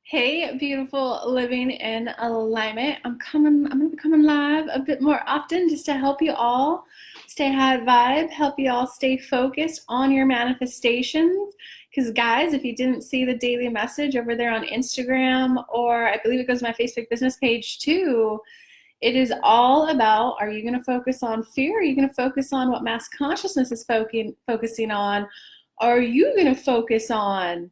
Hey, beautiful living in alignment. I'm gonna be coming live a bit more often just to help you all stay high vibe, help you all stay focused on your manifestations. Because guys, if you didn't see the daily message over there on Instagram, or I believe it goes to my Facebook business page too, it is all about, are you gonna focus on fear? Are you gonna focus on what mass consciousness is focusing on? Are you gonna focus on,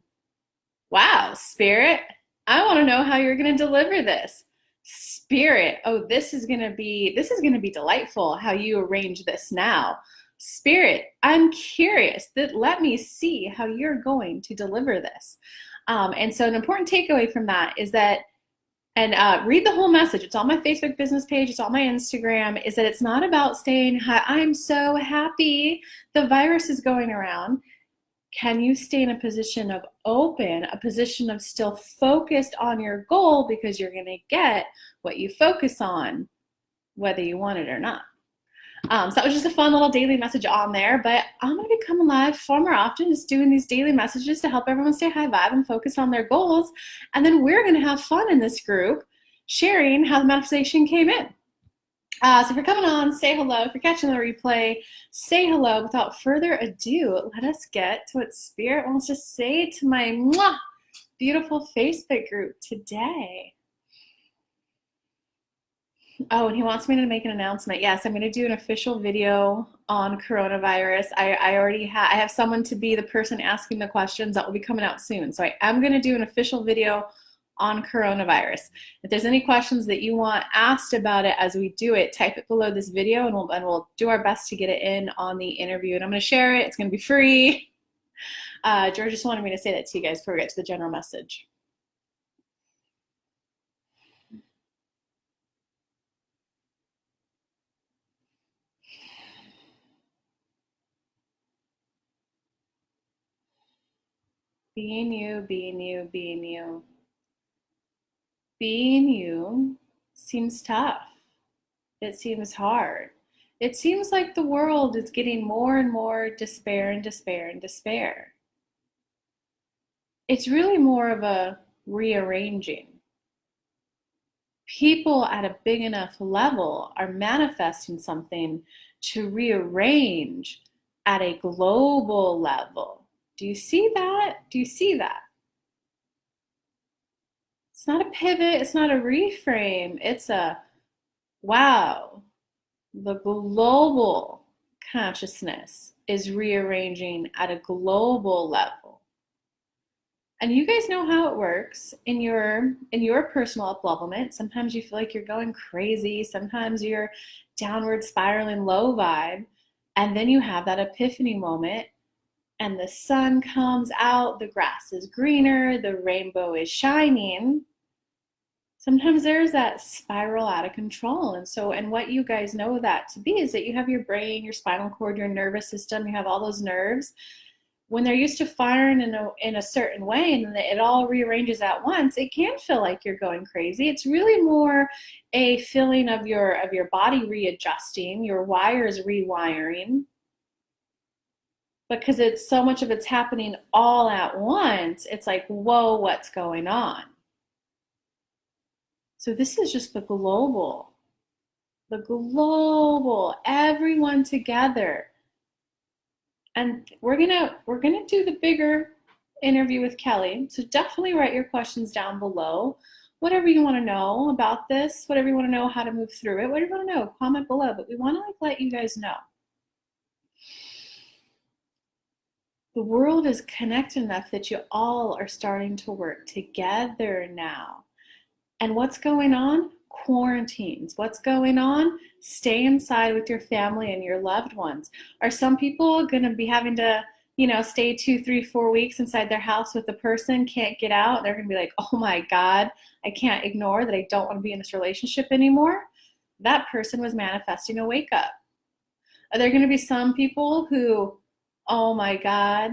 wow, spirit, I want to know how you're going to deliver this. Spirit, oh, this is going to be delightful how you arrange this now. Spirit, I'm curious. Let me see how you're going to deliver this. And so an important takeaway from that is that, and read the whole message. It's on my Facebook business page. It's on my Instagram. Is that it's not about staying high. I'm so happy the virus is going around. Can you stay in a position of open, a position of still focused on your goal, because you're going to get what you focus on, whether you want it or not. So that was just a fun little daily message on there, but I'm going to be coming live far more often, just doing these daily messages to help everyone stay high vibe and focus on their goals. And then we're going to have fun in this group, sharing how the manifestation came in. So if you're coming on, say hello. If you're catching the replay, say hello. Without further ado, let us get to what Spirit wants to say to my beautiful Facebook group today. Oh, and he wants me to make an announcement. Yes, I'm going to do an official video on coronavirus. I have someone to be the person asking the questions that will be coming out soon. So I am going to do an official video on coronavirus. If there's any questions that you want asked about it as we do it, type it below this video, and we'll do our best to get it in on the interview. And I'm going to share it. It's going to be free. George just wanted me to say that to you guys before we get to the general message. Being you, being you, being you. Being you seems tough. It seems hard. It seems like the world is getting more and more despair and despair and despair. It's really more of a rearranging. People at a big enough level are manifesting something to rearrange at a global level. Do you see that? Do you see that? It's not a pivot, it's not a reframe, it's a wow, the global consciousness is rearranging at a global level. And you guys know how it works in your personal up-levelment. Sometimes you feel like you're going crazy, sometimes you're downward spiraling low vibe, and then you have that epiphany moment and the sun comes out, the grass is greener, the rainbow is shining. Sometimes there's that spiral out of control. And what you guys know that to be is that you have your brain, your spinal cord, your nervous system, you have all those nerves. When they're used to firing in a certain way and then it all rearranges at once, it can feel like you're going crazy. It's really more a feeling of your body readjusting, your wires rewiring, because it's so much of it's happening all at once. It's like, whoa, what's going on? So this is just the global, everyone together. And we're gonna do the bigger interview with Kelly. So definitely write your questions down below. Whatever you want to know about this, whatever you want to know how to move through it, whatever you want to know, comment below. But we want to let you guys know. The world is connected enough that you all are starting to work together now. And what's going on? Quarantines. What's going on? Stay inside with your family and your loved ones. Are some people going to be having to, stay 2, 3, 4 weeks inside their house with a person, can't get out? They're going to be like, oh my God, I can't ignore that I don't want to be in this relationship anymore. That person was manifesting a wake up. Are there going to be some people who, oh my God,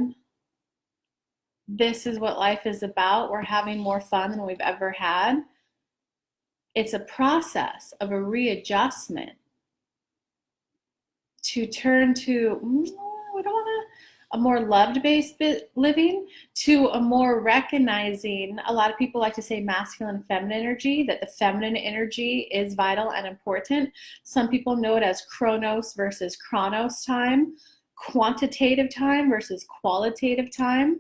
this is what life is about. We're having more fun than we've ever had. It's a process of a readjustment to turn to, we don't want a more loved-based living to a more recognizing, a lot of people like to say masculine and feminine energy, that the feminine energy is vital and important. Some people know it as chronos versus chronos time, quantitative time versus qualitative time.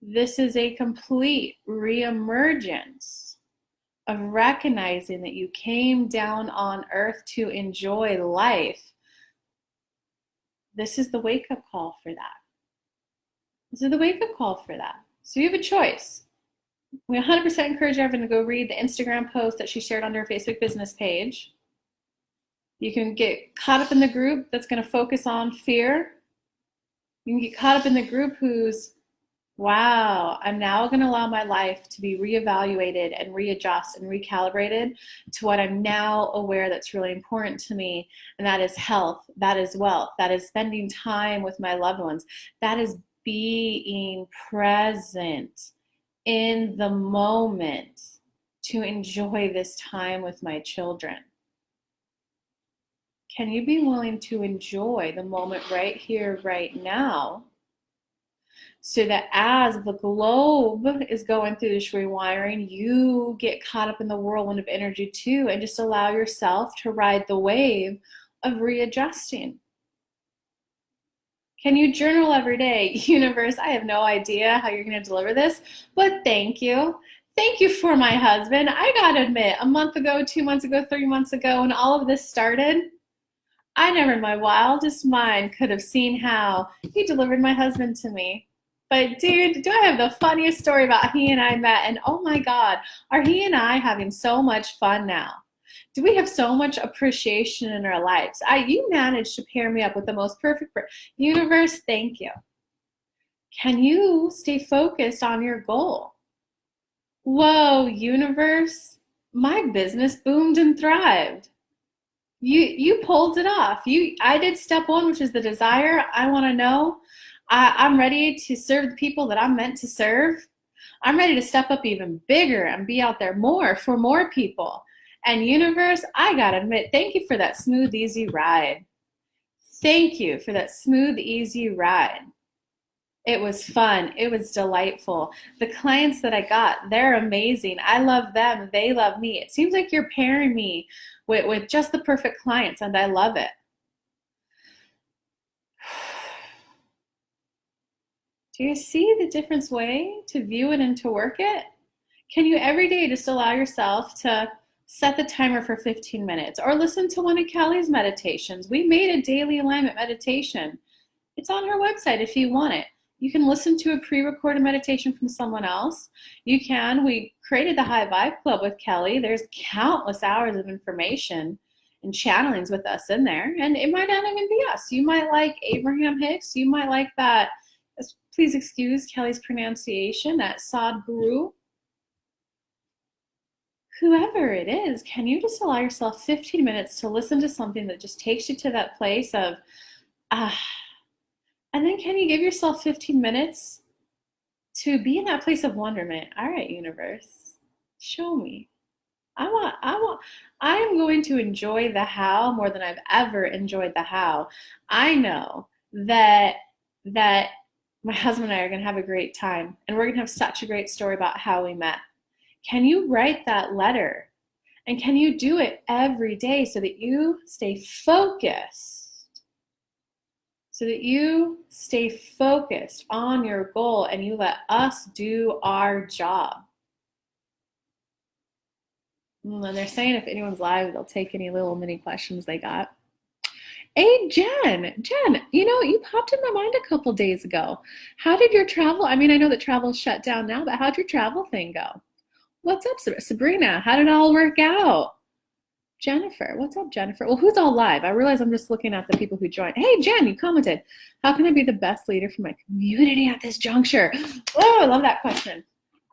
This is a complete reemergence of recognizing that you came down on earth to enjoy life. This is the wake-up call for that. This is the wake-up call for that. So you have a choice. We 100% encourage everyone to go read the Instagram post that she shared on her Facebook business page. You can get caught up in the group that's going to focus on fear. You can get caught up in the group who's, wow, I'm now going to allow my life to be reevaluated and readjust and recalibrated to what I'm now aware that's really important to me. And that is health, that is wealth, that is spending time with my loved ones, that is being present in the moment to enjoy this time with my children. Can you be willing to enjoy the moment right here, right now, so that as the globe is going through this rewiring, you get caught up in the whirlwind of energy too, and just allow yourself to ride the wave of readjusting? Can you journal every day? Universe, I have no idea how you're going to deliver this, but thank you. Thank you for my husband. I got to admit, a month ago, 2 months ago, 3 months ago, when all of this started, I never in my wildest mind could have seen how he delivered my husband to me. But dude, do I have the funniest story about he and I met, and oh my God, are he and I having so much fun now? Do we have so much appreciation in our lives? You managed to pair me up with the most perfect universe. Thank you. Can you stay focused on your goal? Whoa, universe, my business boomed and thrived. You pulled it off. I did step one, which is the desire. I want to know. I'm ready to serve the people that I'm meant to serve. I'm ready to step up even bigger and be out there more for more people. And universe, I gotta admit, thank you for that smooth, easy ride. Thank you for that smooth, easy ride. It was fun. It was delightful. The clients that I got, they're amazing. I love them. They love me. It seems like you're pairing me with just the perfect clients, and I love it. Do you see the different way to view it and to work it? Can you every day just allow yourself to set the timer for 15 minutes or listen to one of Kelly's meditations? We made a daily alignment meditation. It's on her website if you want it. You can listen to a pre-recorded meditation from someone else. We created the High Vibe Club with Kelly. There's countless hours of information and channelings with us in there. And it might not even be us. You might like Abraham Hicks. You might like that, please excuse Kelly's pronunciation, that Sadhguru. Whoever it is, can you just allow yourself 15 minutes to listen to something that just takes you to that place of, and then can you give yourself 15 minutes to be in that place of wonderment? All right, universe, show me. I am going to enjoy the how more than I've ever enjoyed the how. I know that my husband and I are going to have a great time, and we're going to have such a great story about how we met. Can you write that letter? And can you do it every day so that you stay focused? So that you stay focused on your goal and you let us do our job. And they're saying if anyone's live, they'll take any little mini questions they got. Hey, Jen, you popped in my mind a couple days ago. How did your travel? I know that travel's shut down now, but how'd your travel thing go? What's up, Sabrina? How did it all work out? Jennifer, what's up, Jennifer? Well, who's all live? I realize I'm just looking at the people who joined. Hey, Jen, you commented. How can I be the best leader for my community at this juncture? Oh, I love that question.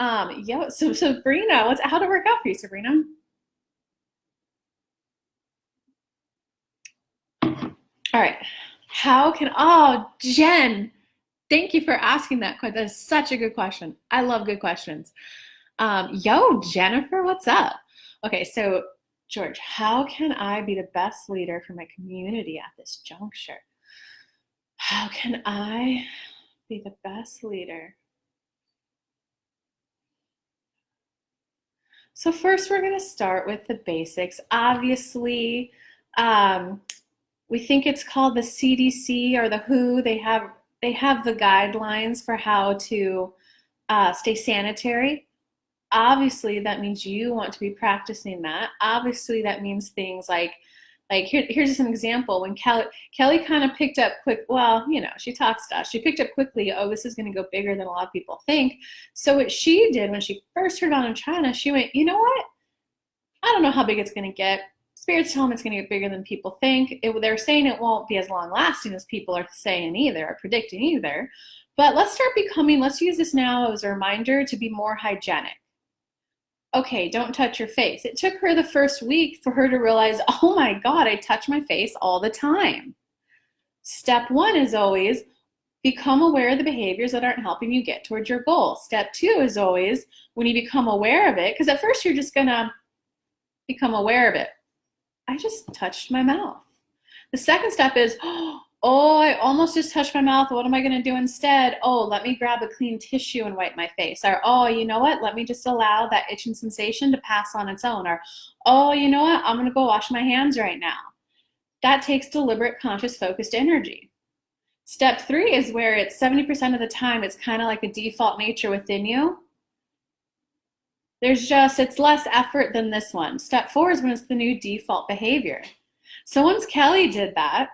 So Sabrina, how'd it work out for you, Sabrina? All right. Jen, thank you for asking that question. That is such a good question. I love good questions. Jennifer, what's up? Okay, so George, how can I be the best leader for my community at this juncture? How can I be the best leader? So first we're going to start with the basics. Obviously, um, we think it's called the CDC or the WHO. They have the guidelines for how to stay sanitary. Obviously, that means you want to be practicing that. Obviously, that means things like here's just an example. When Kelly kind of picked up quick, well, she talks to us. She picked up quickly, oh, this is going to go bigger than a lot of people think. So what she did when she first heard about it in China, she went, you know what? I don't know how big it's going to get. Spirits tell them it's going to get bigger than people think. They're saying it won't be as long lasting as people are saying either, or predicting either. But let's use this now as a reminder to be more hygienic. Okay, don't touch your face. It took her the first week for her to realize, oh my God, I touch my face all the time. Step one is always become aware of the behaviors that aren't helping you get towards your goal. Step two is always when you become aware of it, because at first you're just going to become aware of it. I just touched my mouth. The second step is, oh, I almost just touched my mouth. What am I going to do instead? Oh, let me grab a clean tissue and wipe my face. Or, oh, you know what? Let me just allow that itching sensation to pass on its own. Or, oh, you know what? I'm going to go wash my hands right now. That takes deliberate, conscious, focused energy. Step three is where it's 70% of the time, it's kind of like a default nature within you. It's less effort than this one. Step four is when it's the new default behavior. So once Kelly did that,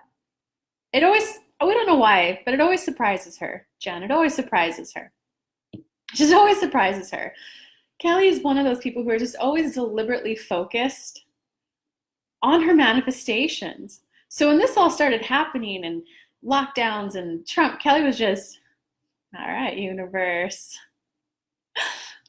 we don't know why, but it always surprises her, Jen. It always surprises her. It just always surprises her. Kelly is one of those people who are just always deliberately focused on her manifestations. So when this all started happening and lockdowns and Trump, Kelly was just, all right, universe.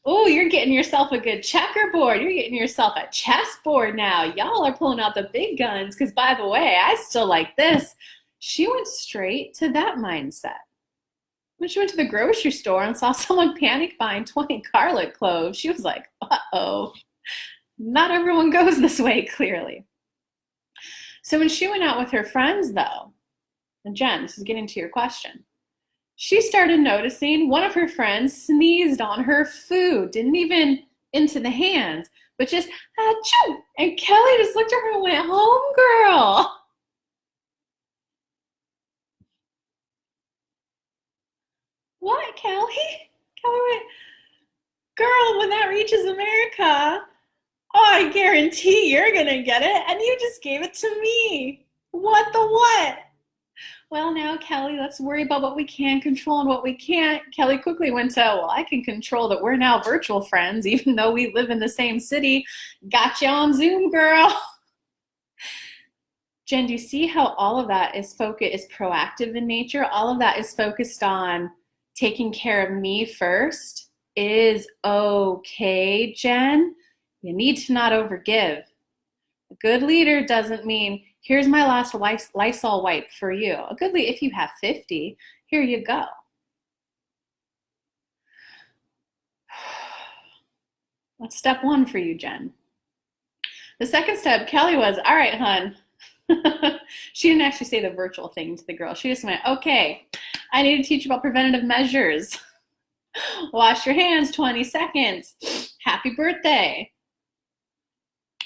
Oh, you're getting yourself a good checkerboard. You're getting yourself a chessboard now. Y'all are pulling out the big guns because, by the way, I still like this. She went straight to that mindset. When she went to the grocery store and saw someone panic buying 20 garlic cloves, she was like, uh-oh. Not everyone goes this way, clearly. So when she went out with her friends, though, and Jen, this is getting to your question, she started noticing one of her friends sneezed on her food, didn't even into the hands, but just, achoo! And Kelly just looked at her and went, home girl. What, Kelly? Kelly went, girl, when that reaches America, oh, I guarantee you're going to get it, and you just gave it to me. What the what? Well, now, Kelly, let's worry about what we can control and what we can't. Kelly quickly went to, well, I can control that we're now virtual friends, even though we live in the same city. Got you on Zoom, girl. Jen, do you see how all of that is proactive in nature? All of that is focused on taking care of me first. Is okay, Jen. You need to not overgive. A good leader doesn't mean, here's my last Lysol wipe for you. A good leader, if you have 50, here you go. That's step one for you, Jen. The second step, Kelly was, all right, hun. She didn't actually say the virtual thing to the girl. She just went, okay, I need to teach you about preventative measures. Wash your hands 20 seconds. Happy birthday.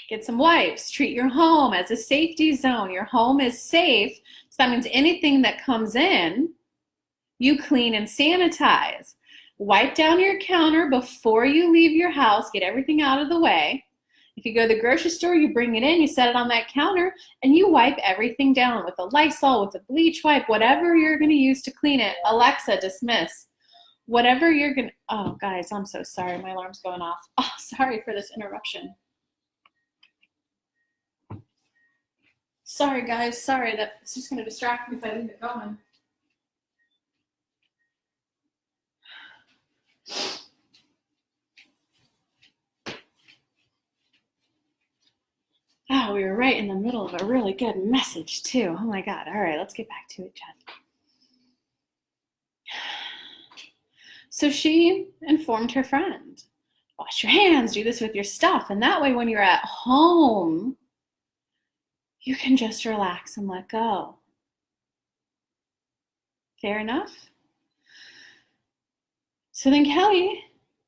Get some wipes. Treat your home as a safety zone. Your home is safe. So that means anything that comes in, you clean and sanitize. Wipe down your counter before you leave your house. Get everything out of the way. If you go to the grocery store, you bring it in, you set it on that counter, and you wipe everything down with a Lysol, with a bleach wipe, whatever you're going to use to clean it. Alexa, dismiss. Whatever you're going to, oh, guys, I'm so sorry. My alarm's going off. Oh, sorry for this interruption. Sorry, guys. Sorry, that's just going to distract me if I leave it going. Oh, we were right in the middle of a really good message, too. Oh, my God. All right, let's get back to it, Jen. So she informed her friend, wash your hands, do this with your stuff. And that way, when you're at home, you can just relax and let go. Fair enough. So then Kelly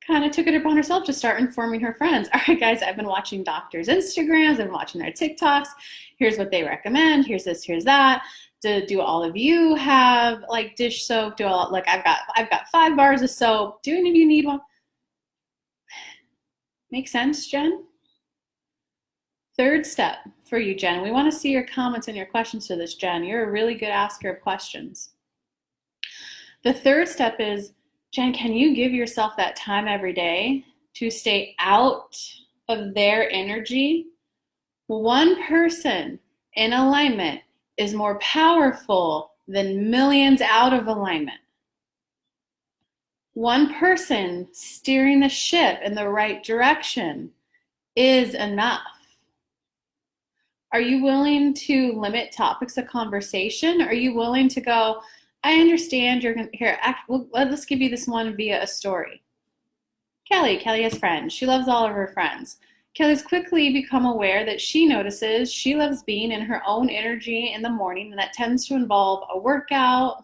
kind of took it upon herself to start informing her friends. All right, guys, I've been watching doctors' Instagrams, I've been watching their TikToks. Here's what they recommend. Here's this, here's that. Do all of you have like dish soap? I've got 5 bars of soap. Do any of you need one? Make sense, Jen? Third step for you, Jen. We want to see your comments and your questions to this, Jen. You're a really good asker of questions. The third step is, Jen, can you give yourself that time every day to stay out of their energy? One person in alignment is more powerful than millions out of alignment. One person steering the ship in the right direction is enough. Are you willing to limit topics of conversation? Are you willing to go, I understand you're here. Let's give you this one via a story. Kelly has friends. She loves all of her friends. Kelly's quickly become aware that she notices she loves being in her own energy in the morning, and that tends to involve a workout,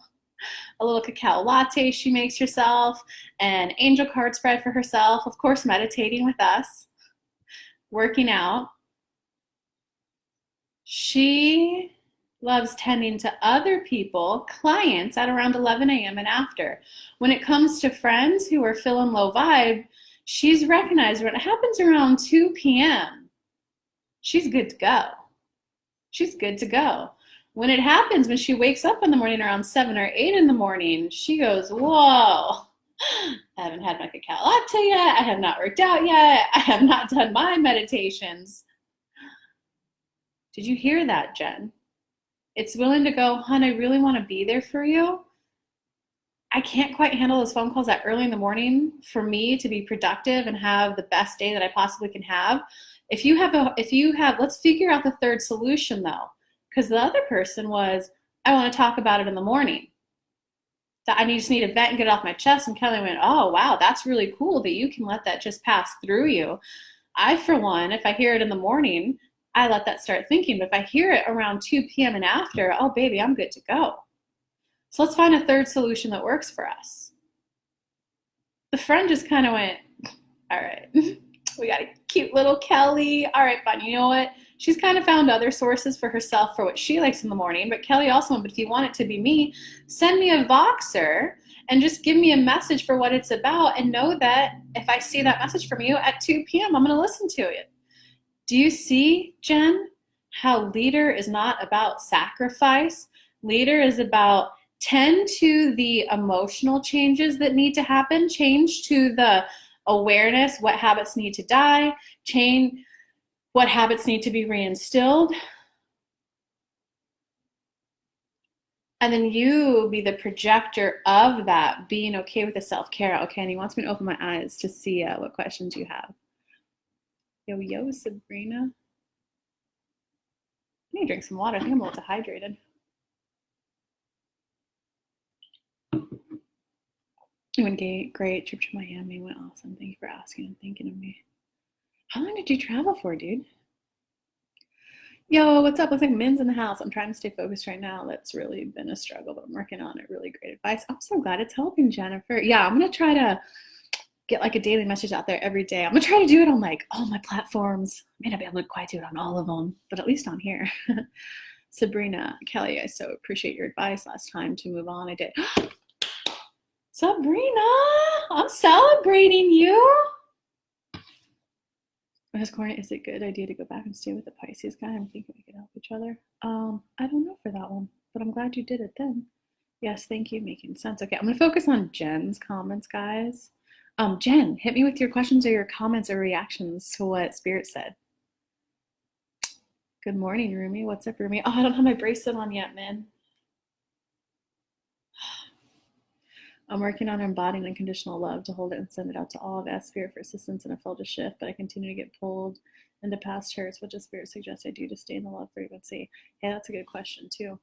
a little cacao latte she makes herself, an angel card spread for herself, of course, meditating with us, working out. She loves tending to other people, clients, at around 11 a.m. and after. When it comes to friends who are feeling low vibe, she's recognized when it happens around 2 p.m., she's good to go. She's good to go. When it happens, when she wakes up in the morning around 7 or 8 in the morning, she goes, whoa, I haven't had my cacao latte yet. I have not worked out yet. I have not done my meditations. Did you hear that, Jen? It's willing to go, hon, I really want to be there for you. I can't quite handle those phone calls that early in the morning for me to be productive and have the best day that I possibly can have. If you have, let's figure out the third solution though, because the other person was, I want to talk about it in the morning. That I just need to vent and get it off my chest. And Kelly went, oh, wow, that's really cool that you can let that just pass through you. I, for one, if I hear it in the morning, I let that start thinking. But if I hear it around 2 p.m. and after, oh, baby, I'm good to go. So let's find a third solution that works for us. The friend just kind of went, all right, we got a cute little Kelly. All right, fine. You know what? She's kind of found other sources for herself for what she likes in the morning. But Kelly also went, but if you want it to be me, send me a Voxer and just give me a message for what it's about, and know that if I see that message from you at 2 p.m., I'm going to listen to it. Do you see, Jen, how leader is not about sacrifice? Leader is about tend to the emotional changes that need to happen, change to the awareness, what habits need to die, change what habits need to be reinstilled. And then you be the projector of that, being okay with the self-care. Okay, and he wants me to open my eyes to see what questions you have. Yo, Sabrina. I need to drink some water. I think I'm a little dehydrated. It went great. Trip to Miami went awesome. Thank you for asking and thinking of me. How long did you travel for, dude? Yo, what's up? Looks like Min's in the house. I'm trying to stay focused right now. That's really been a struggle, but I'm working on it. Really great advice. I'm so glad it's helping, Jennifer. Yeah, I'm going to try to get like a daily message out there every day. I'm going to try to do it on like all my platforms. I may not be able to quite do it on all of them, but at least on here. Sabrina, Kelly, I so appreciate your advice last time to move on. I did. Sabrina, I'm celebrating you. Is it a good idea to go back and stay with the Pisces guy? I'm thinking we could help each other. I don't know for that one, but I'm glad you did it then. Yes, thank you, making sense. Okay, I'm gonna focus on Jen's comments, guys. Jen, hit me with your questions or your comments or reactions to what Spirit said. Good morning, Rumi. What's up, Rumi? Oh, I don't have my bracelet on yet, man. I'm working on embodying unconditional love to hold it and send it out to all of us, Spirit, for assistance, and I felt a shift, but I continue to get pulled into past hurts. What does Spirit suggest I do to stay in the love frequency? Yeah, that's a good question, too.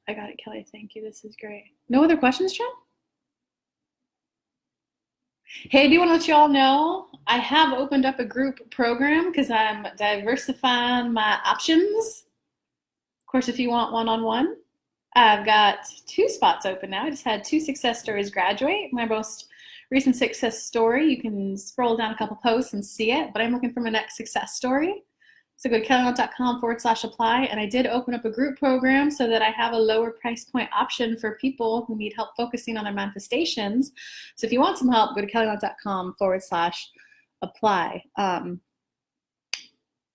I got it, Kelly. Thank you. This is great. No other questions, Jen? Hey, do you want to let you all know? I have opened up a group program because I'm diversifying my options. Of course, if you want one-on-one, I've got 2 spots open now. I just had 2 success stories graduate. My most recent success story, you can scroll down a couple posts and see it, but I'm looking for my next success story. So go to kellylunt.com/apply. And I did open up a group program so that I have a lower price point option for people who need help focusing on their manifestations. So if you want some help, go to kellylunt.com/apply.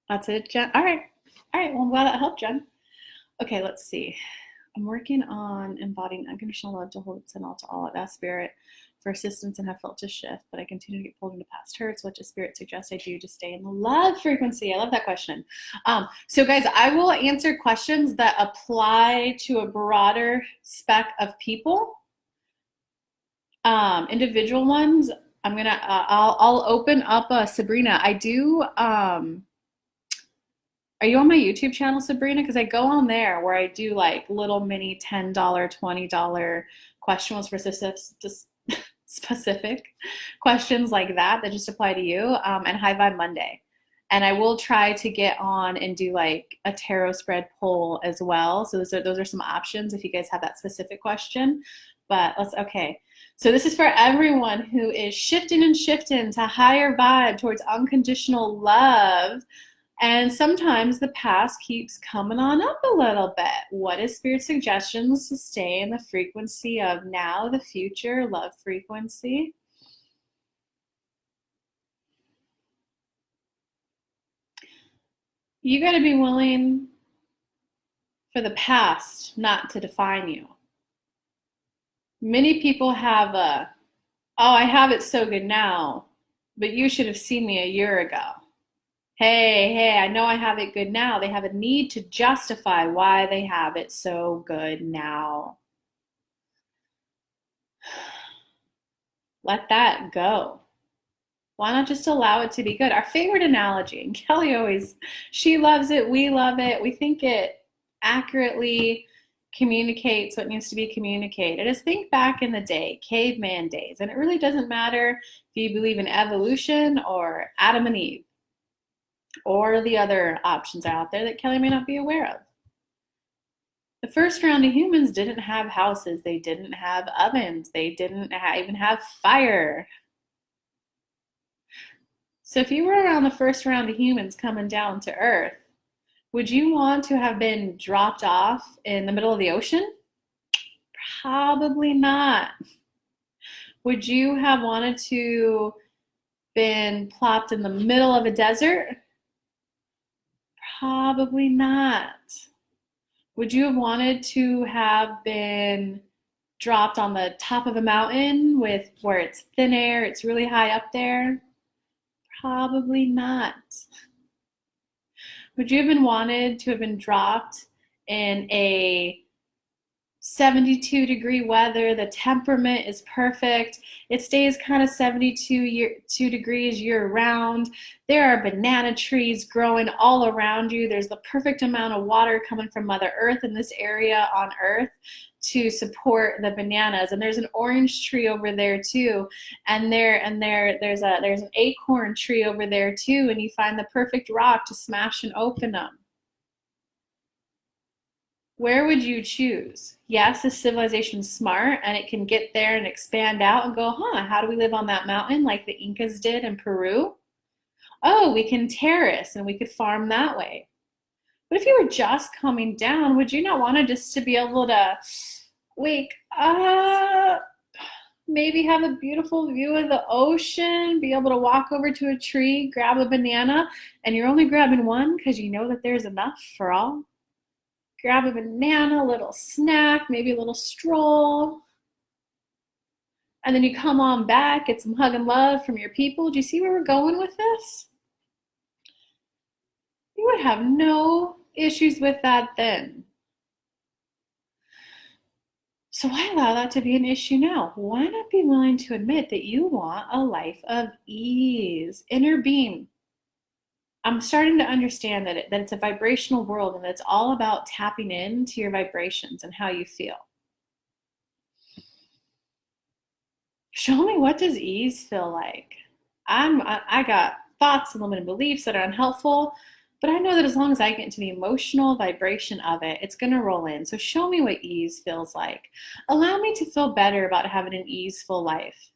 That's it, Jen. All right. Well, I'm glad that helped, Jen. Okay, let's see. I'm working on embodying unconditional love to hold and all to all. I've asked Spirit for assistance and have felt a shift, but I continue to get pulled into past hurts. What does Spirit suggest I do to stay in the love frequency? I love that question. So guys, I will answer questions that apply to a broader spec of people. Individual ones, I'll open up Sabrina. I do. Are you on my YouTube channel, Sabrina? Because I go on there where I do like little mini $10, $20 questions for specific questions like that just apply to you, and High Vibe Monday. And I will try to get on and do like a tarot spread poll as well. So those are some options if you guys have that specific question. But okay. So this is for everyone who is shifting to higher vibe towards unconditional love. And sometimes the past keeps coming on up a little bit. What is Spirit suggestions to stay in the frequency of now, the future, love frequency? You got to be willing for the past not to define you. Many people have oh, I have it so good now, but you should have seen me a year ago. Hey, I know I have it good now. They have a need to justify why they have it so good now. Let that go. Why not just allow it to be good? Our favorite analogy, and Kelly she loves it, we love it, we think it accurately communicates what needs to be communicated, is think back in the day, caveman days, and it really doesn't matter if you believe in evolution or Adam and Eve, or the other options out there that Kelly may not be aware of. The first round of humans didn't have houses. They didn't have ovens. They didn't even have fire. So if you were around the first round of humans coming down to Earth, would you want to have been dropped off in the middle of the ocean? Probably not. Would you have wanted to been plopped in the middle of a desert? Probably not. Would you have wanted to have been dropped on the top of a mountain where it's thin air, it's really high up there? Probably not. Would you have been wanted to have been dropped in a 72-degree weather? The temperament is perfect. It stays kind of 72 degrees year round. There are banana trees growing all around you. There's the perfect amount of water coming from Mother Earth in this area on Earth to support the bananas. And there's an orange tree over there too. And there's an acorn tree over there too. And you find the perfect rock to smash and open them. Where would you choose? Yes, the civilization's smart and it can get there and expand out and go, how do we live on that mountain like the Incas did in Peru? Oh, we can terrace and we could farm that way. But if you were just coming down, would you not want to just to be able to wake up, maybe have a beautiful view of the ocean, be able to walk over to a tree, grab a banana, and you're only grabbing one because you know that there's enough for all? Grab a banana, a little snack, maybe a little stroll. And then you come on back, get some hug and love from your people. Do you see where we're going with this? You would have no issues with that then. So why allow that to be an issue now? Why not be willing to admit that you want a life of ease, inner being? I'm starting to understand that it's a vibrational world and that it's all about tapping into your vibrations and how you feel. Show me, what does ease feel like? I got thoughts and limited beliefs that are unhelpful. But I know that as long as I get into the emotional vibration of it, it's going to roll in. So show me what ease feels like. Allow me to feel better about having an easeful life.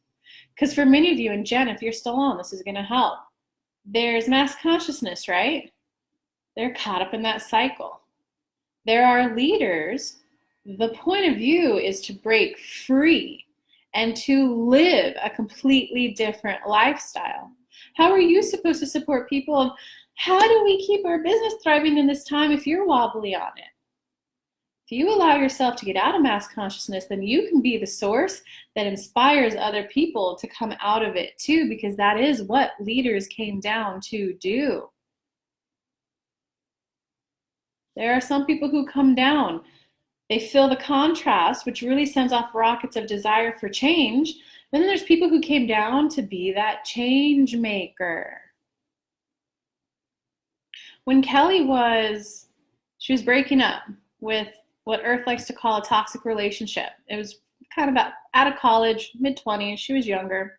Because for many of you, and Jen, if you're still on, this is going to help. There's mass consciousness, right? They're caught up in that cycle. There are leaders. The point of view is to break free and to live a completely different lifestyle. How are you supposed to support people? How do we keep our business thriving in this time if you're wobbly on it? If you allow yourself to get out of mass consciousness, then you can be the source that inspires other people to come out of it too, because that is what leaders came down to do. There are some people who come down. They feel the contrast, which really sends off rockets of desire for change. Then there's people who came down to be that change maker. When Kelly was breaking up with what Earth likes to call a toxic relationship. It was kind of out of college, mid-20s. She was younger.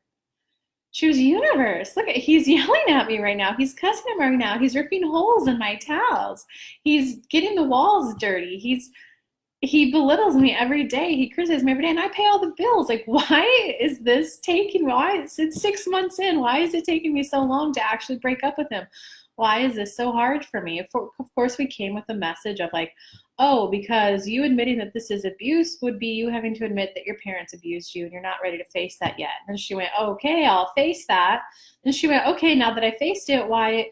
She was universe. Look, he's yelling at me right now. He's cussing at me right now. He's ripping holes in my towels. He's getting the walls dirty. He belittles me every day. He criticizes me every day, and I pay all the bills. Like, why is this taking me? It's 6 months in. Why is it taking me so long to actually break up with him? Why is this so hard for me? Of course, we came with a message of like, oh, because you admitting that this is abuse would be you having to admit that your parents abused you and you're not ready to face that yet. And she went, okay, I'll face that. And she went, okay, now that I faced it, why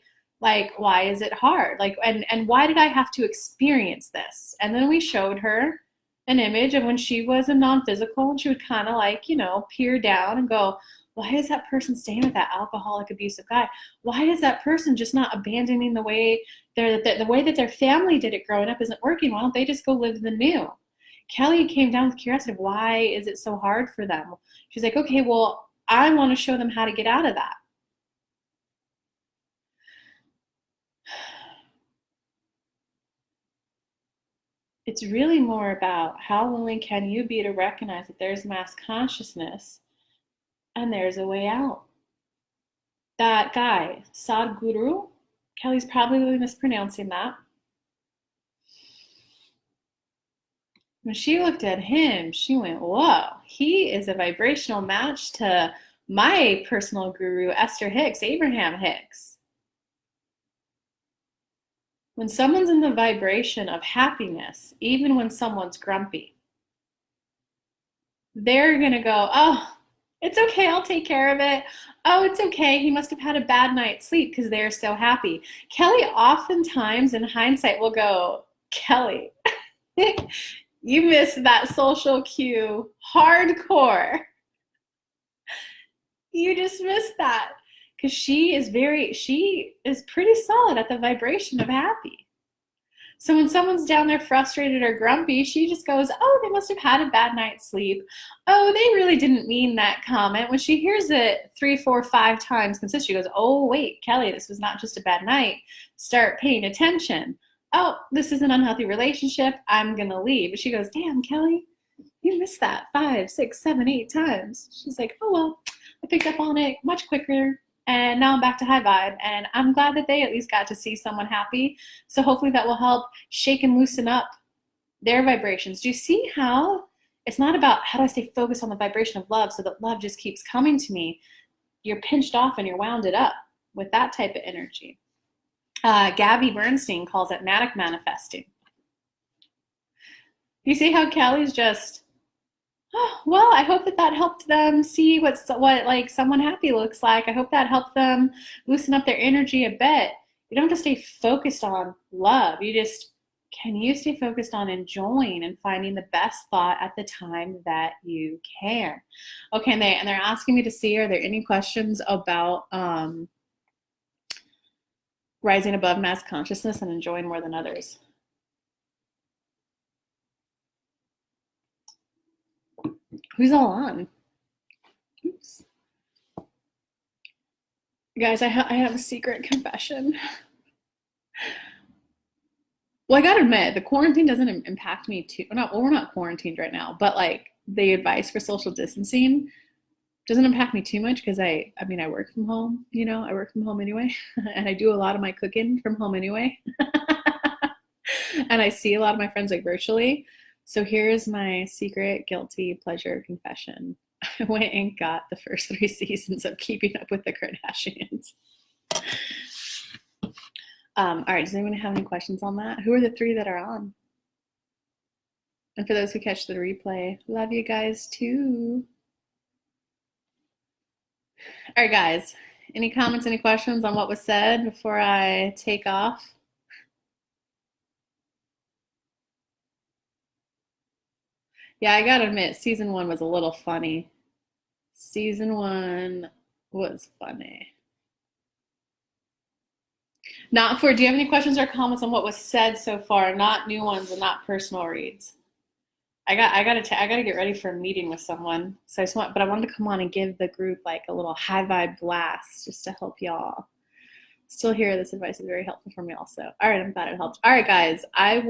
is it hard? Like, and why did I have to experience this? And then we showed her an image of when she was a non-physical, and she would kind of like, peer down and go, why is that person staying with that alcoholic, abusive guy? Why is that person just not abandoning the way that their family did it growing up isn't working? Why don't they just go live the new? Kelly came down with curiosity of why is it so hard for them? She's like, okay, well, I want to show them how to get out of that. It's really more about how willing can you be to recognize that there's mass consciousness and there's a way out. That guy, Sadhguru, Kelly's probably really mispronouncing that. When she looked at him, she went, whoa, he is a vibrational match to my personal guru, Esther Hicks, Abraham Hicks. When someone's in the vibration of happiness, even when someone's grumpy, they're going to go, oh, it's okay, I'll take care of it. Oh, it's okay, he must have had a bad night's sleep because they're so happy. Kelly oftentimes in hindsight will go, Kelly, you missed that social cue hardcore. You just missed that. Because she is pretty solid at the vibration of happy. So when someone's down there frustrated or grumpy, she just goes, oh, they must have had a bad night's sleep. Oh, they really didn't mean that comment. When she hears it 3, 4, 5 times consistent, she goes, oh, wait, Kelly, this was not just a bad night. Start paying attention. Oh, this is an unhealthy relationship. I'm going to leave. And she goes, damn, Kelly, you missed that 5, 6, 7, 8 times. She's like, oh, well, I picked up on it much quicker. And now I'm back to high vibe, and I'm glad that they at least got to see someone happy. So hopefully that will help shake and loosen up their vibrations. Do you see how it's not about how do I stay focused on the vibration of love so that love just keeps coming to me? You're pinched off and you're wounded up with that type of energy. Gabby Bernstein calls it manic manifesting. You see how Kelly's just, oh, well, I hope that helped them see what like someone happy looks like. I hope that helped them loosen up their energy a bit. You don't have to stay focused on love. Can you stay focused on enjoying and finding the best thought at the time that you can? Okay, and they're asking me to see, are there any questions about rising above mass consciousness and enjoying more than others? Who's all on? Oops. Guys, I have a secret confession. Well, I gotta admit, the quarantine doesn't impact me too. We're not quarantined right now, but like the advice for social distancing, Doesn't impact me too much because I mean, I work from home, you know, I work from home anyway, and I do a lot of my cooking from home anyway. And I see a lot of my friends like virtually. So here's my secret guilty pleasure confession. I went and got the first 3 seasons of Keeping Up with the Kardashians. All right, does anyone have any questions on that? Who are the 3 that are on? And for those who catch the replay, love you guys too. All right, guys, any comments, any questions on what was said before I take off? Yeah, I gotta admit, season 1 was a little funny. Season 1 was funny. Not for, do you have any questions or comments on what was said so far? Not new ones and not personal reads. I gotta get ready for a meeting with someone. So but I wanted to come on and give the group like a little high vibe blast just to help y'all. Still here, this advice is very helpful for me also. All right, I'm glad it helped. All right, guys, I'm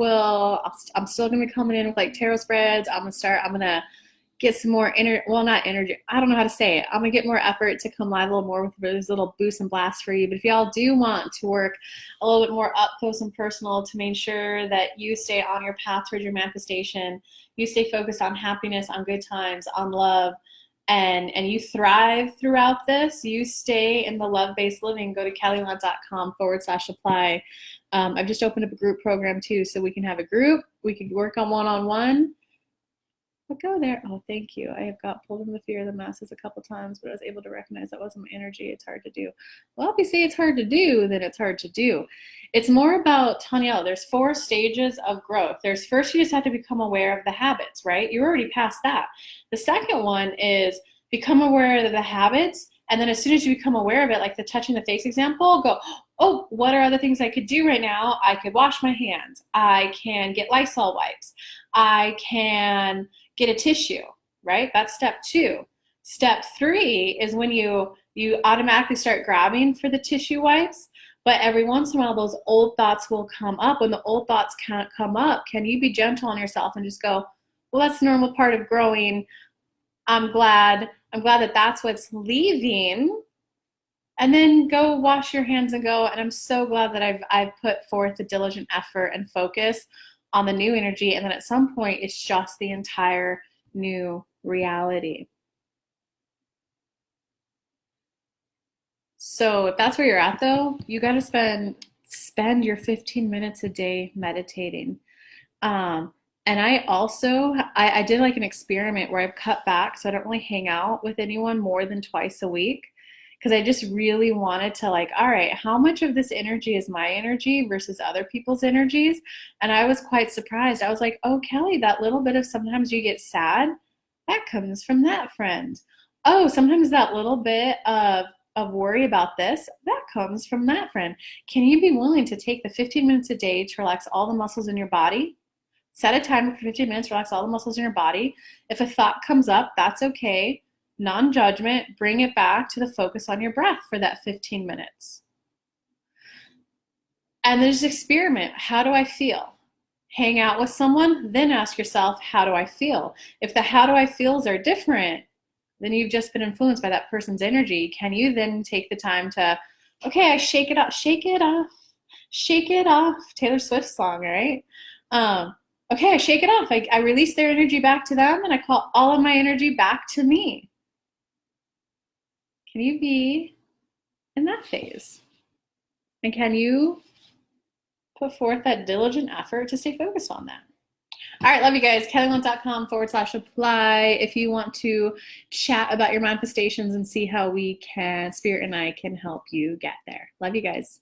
still gonna be coming in with like tarot spreads. I'm gonna get some more not energy. I don't know how to say it. I'm gonna get more effort to come live a little more with those little boosts and blasts for you. But if y'all do want to work a little bit more up close and personal to make sure that you stay on your path towards your manifestation, you stay focused on happiness, on good times, on love, and you thrive throughout this, you stay in the love-based living, go to kellylunt.com/apply. I've just opened up a group program too, so we can have a group, we can work on one-on-one. But go there. Oh, thank you. I have got pulled into the fear of the masses a couple times, but I was able to recognize that wasn't my energy. It's hard to do. Well, if you say it's hard to do, then it's hard to do. It's more about, Tanya, there's 4 stages of growth. First, you just have to become aware of the habits, right? You're already past that. The second one is become aware of the habits. And then as soon as you become aware of it, like the touching the face example, go, oh, what are other things I could do right now? I could wash my hands. I can get Lysol wipes. I can get a tissue, right? That's step 2. Step 3 is when you automatically start grabbing for the tissue wipes, but every once in a while those old thoughts will come up. When the old thoughts can't come up, can you be gentle on yourself and just go, well, that's the normal part of growing. I'm glad that that's what's leaving. And then go wash your hands and go. And I'm so glad that I've put forth the diligent effort and focus on the new energy, and then at some point it's just the entire new reality. So if that's where you're at though, you got to spend your 15 minutes a day meditating. And I also I did like an experiment where I've cut back, so I don't really hang out with anyone more than twice a week, because I just really wanted to like, all right, how much of this energy is my energy versus other people's energies? And I was quite surprised. I was like, oh, Kelly, that little bit of sometimes you get sad, that comes from that friend. Oh, sometimes that little bit of worry about this, that comes from that friend. Can you be willing to take the 15 minutes a day to relax all the muscles in your body? Set a timer for 15 minutes, relax all the muscles in your body. If a thought comes up, that's okay. Non-judgment, bring it back to the focus on your breath for that 15 minutes. And then just experiment. How do I feel? Hang out with someone, then ask yourself, how do I feel? If the how do I feels are different, then you've just been influenced by that person's energy. Can you then take the time to, okay, I shake it off, shake it off, shake it off. Taylor Swift song, right? Okay, I shake it off. I release their energy back to them, and I call all of my energy back to me. Can you be in that phase? And can you put forth that diligent effort to stay focused on that? All right, love you guys. kellylunt.com/apply if you want to chat about your manifestations and see how Spirit and I can help you get there. Love you guys.